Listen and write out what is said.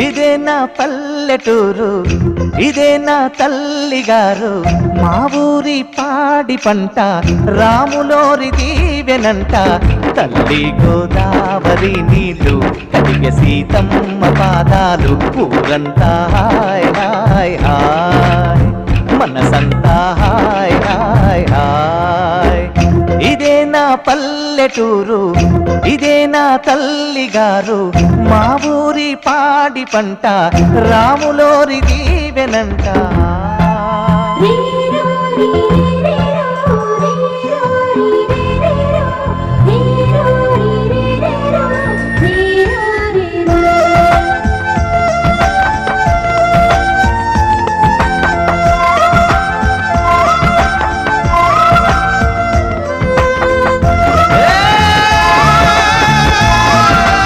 ఇదే నా పల్లెటూరు, ఇదే నా తల్లిగారు, మా ఊరి పాడి పంట రాములోరి దీవెనంట. తల్లి గోదావరి నీళ్ళు కడిగే సీతమ్మ పాదాలు, ఊరంతా హాయ్ హాయ్ హాయ్, మనసంతా హాయ్ హాయ్ హాయ్. ఇదే నా పల్లెటూరు, ఇదే నా తల్లిగారు, మా ఊరి పాడి పంట రాములోరి దీవెనంట.